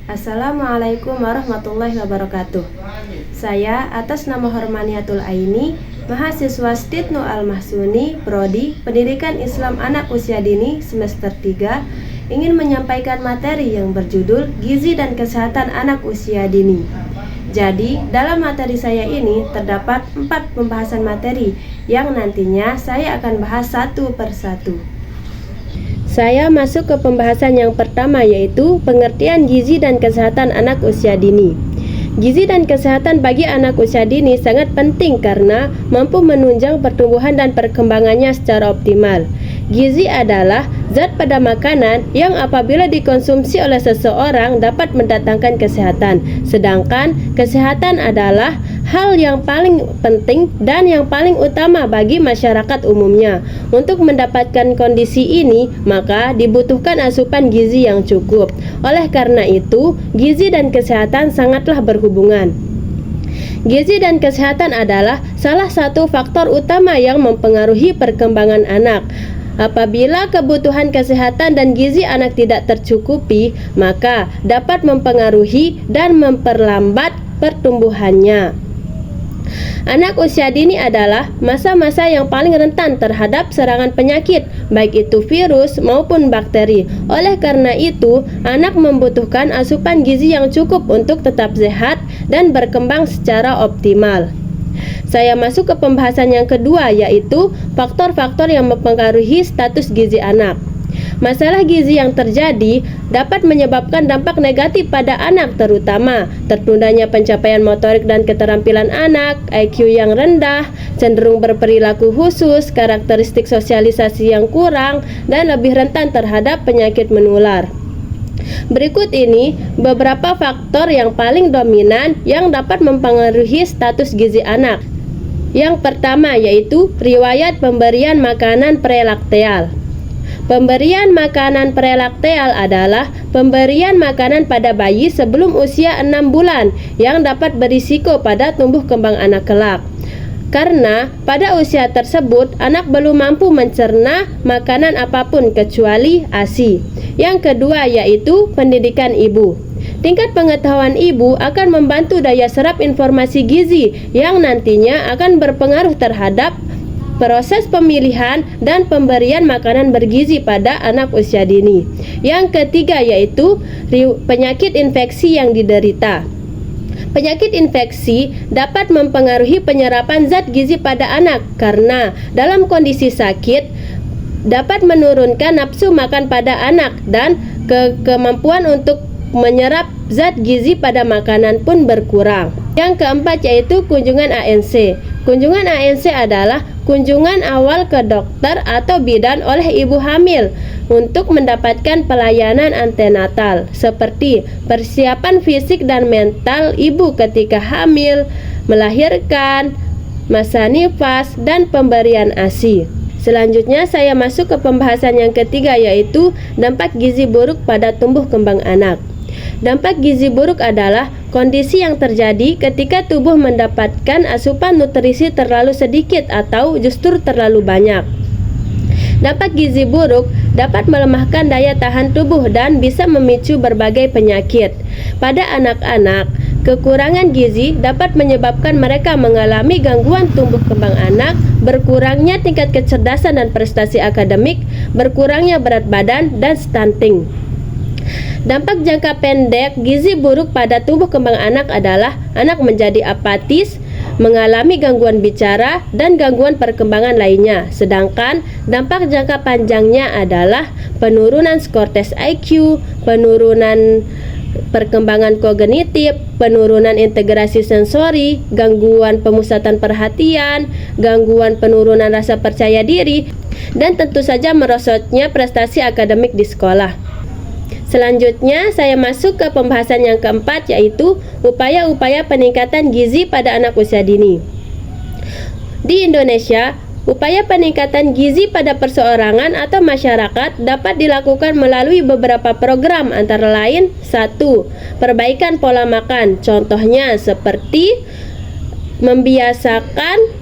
Assalamualaikum warahmatullahi wabarakatuh. Saya atas nama Hormaniatul Aini, mahasiswa Stitnu Al-Mahsuni, Prodi Pendidikan Islam Anak Usia Dini semester 3, ingin menyampaikan materi yang berjudul Gizi dan Kesehatan Anak Usia Dini. Jadi, dalam materi saya ini terdapat 4 pembahasan materi yang nantinya saya akan bahas satu persatu. Saya masuk ke pembahasan yang pertama, yaitu pengertian gizi dan kesehatan anak usia dini. Gizi dan kesehatan bagi anak usia dini sangat penting karena mampu menunjang pertumbuhan dan perkembangannya secara optimal. Gizi adalah zat pada makanan yang apabila dikonsumsi oleh seseorang dapat mendatangkan kesehatan. Sedangkan kesehatan adalah hal yang paling penting dan yang paling utama bagi masyarakat umumnya. Untuk mendapatkan kondisi ini, maka dibutuhkan asupan gizi yang cukup. Oleh karena itu, gizi dan kesehatan sangatlah berhubungan. Gizi dan kesehatan adalah salah satu faktor utama yang mempengaruhi perkembangan anak. Apabila kebutuhan kesehatan dan gizi anak tidak tercukupi, maka dapat mempengaruhi dan memperlambat pertumbuhannya. Anak usia dini adalah masa-masa yang paling rentan terhadap serangan penyakit, baik itu virus maupun bakteri. Oleh karena itu, anak membutuhkan asupan gizi yang cukup untuk tetap sehat dan berkembang secara optimal. Saya masuk ke pembahasan yang kedua, yaitu faktor-faktor yang mempengaruhi status gizi anak. Masalah gizi yang terjadi dapat menyebabkan dampak negatif pada anak, terutama tertundanya pencapaian motorik dan keterampilan anak, IQ yang rendah, cenderung berperilaku khusus, karakteristik sosialisasi yang kurang, dan lebih rentan terhadap penyakit menular. Berikut ini beberapa faktor yang paling dominan yang dapat mempengaruhi status gizi anak. Yang pertama yaitu riwayat pemberian makanan prelakteal. Pemberian makanan prelakteal adalah pemberian makanan pada bayi sebelum usia 6 bulan yang dapat berisiko pada tumbuh kembang anak kelak. Karena pada usia tersebut anak belum mampu mencerna makanan apapun kecuali ASI. Yang kedua yaitu pendidikan ibu. Tingkat pengetahuan ibu akan membantu daya serap informasi gizi yang nantinya akan berpengaruh terhadap proses pemilihan dan pemberian makanan bergizi pada anak usia dini. Yang ketiga yaitu penyakit infeksi yang diderita. Penyakit infeksi dapat mempengaruhi penyerapan zat gizi pada anak karena dalam kondisi sakit dapat menurunkan nafsu makan pada anak dan kemampuan untuk menyerap zat gizi pada makanan pun berkurang. Yang keempat yaitu kunjungan ANC. Kunjungan ANC adalah kunjungan awal ke dokter atau bidan oleh ibu hamil untuk mendapatkan pelayanan antenatal seperti persiapan fisik dan mental ibu ketika hamil, melahirkan, masa nifas, dan pemberian ASI. Selanjutnya saya masuk ke pembahasan yang ketiga yaitu dampak gizi buruk pada tumbuh kembang anak. Dampak gizi buruk adalah kondisi yang terjadi ketika tubuh mendapatkan asupan nutrisi terlalu sedikit atau justru terlalu banyak. Dampak gizi buruk dapat melemahkan daya tahan tubuh dan bisa memicu berbagai penyakit. Pada anak-anak, kekurangan gizi dapat menyebabkan mereka mengalami gangguan tumbuh kembang anak, berkurangnya tingkat kecerdasan dan prestasi akademik, berkurangnya berat badan, dan stunting. Dampak jangka pendek gizi buruk pada tumbuh kembang anak adalah anak menjadi apatis, mengalami gangguan bicara, dan gangguan perkembangan lainnya. Sedangkan dampak jangka panjangnya adalah penurunan skor tes IQ, penurunan perkembangan kognitif, penurunan integrasi sensori, gangguan pemusatan perhatian, gangguan penurunan rasa percaya diri, dan tentu saja merosotnya prestasi akademik di sekolah. Selanjutnya saya masuk ke pembahasan yang keempat yaitu upaya-upaya peningkatan gizi pada anak usia dini. Di Indonesia, upaya peningkatan gizi pada perseorangan atau masyarakat dapat dilakukan melalui beberapa program antara lain 1. Perbaikan pola makan. Contohnya seperti membiasakan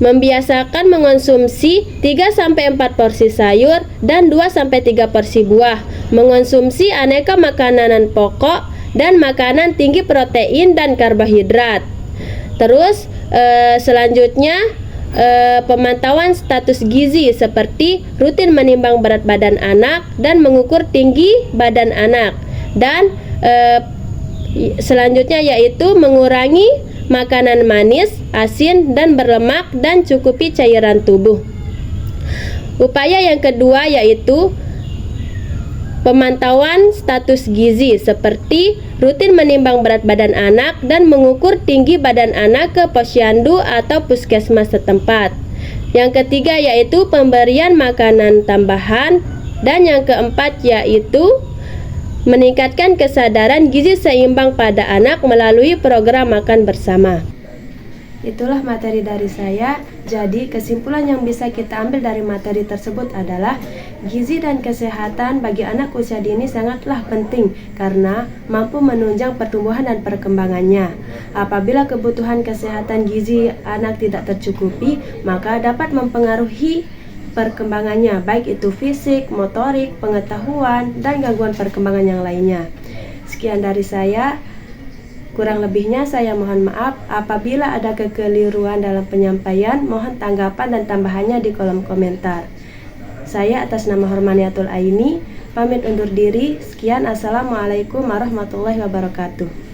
Membiasakan mengonsumsi 3-4 porsi sayur dan 2-3 porsi buah. Mengonsumsi aneka makanan pokok dan makanan tinggi protein dan karbohidrat. Terus selanjutnya pemantauan status gizi seperti rutin menimbang berat badan anak dan mengukur tinggi badan anak. Dan selanjutnya yaitu mengurangi makanan manis, asin, dan berlemak dan cukupi cairan tubuh. Upaya yang kedua yaitu pemantauan status gizi seperti rutin menimbang berat badan anak dan mengukur tinggi badan anak ke posyandu atau puskesmas setempat. Yang ketiga yaitu pemberian makanan tambahan. Dan yang keempat yaitu meningkatkan kesadaran gizi seimbang pada anak melalui program makan bersama. Itulah materi dari saya. Jadi kesimpulan yang bisa kita ambil dari materi tersebut adalah gizi dan kesehatan bagi anak usia dini sangatlah penting karena mampu menunjang pertumbuhan dan perkembangannya. Apabila kebutuhan kesehatan gizi anak tidak tercukupi, maka dapat mempengaruhi perkembangannya, baik itu fisik, motorik, pengetahuan, dan gangguan perkembangan yang lainnya. Sekian dari saya. Kurang lebihnya saya mohon maaf. Apabila ada kekeliruan dalam penyampaian, mohon tanggapan dan tambahannya di kolom komentar. Saya atas nama Hormaniatul Aini pamit undur diri. Sekian, assalamualaikum warahmatullahi wabarakatuh.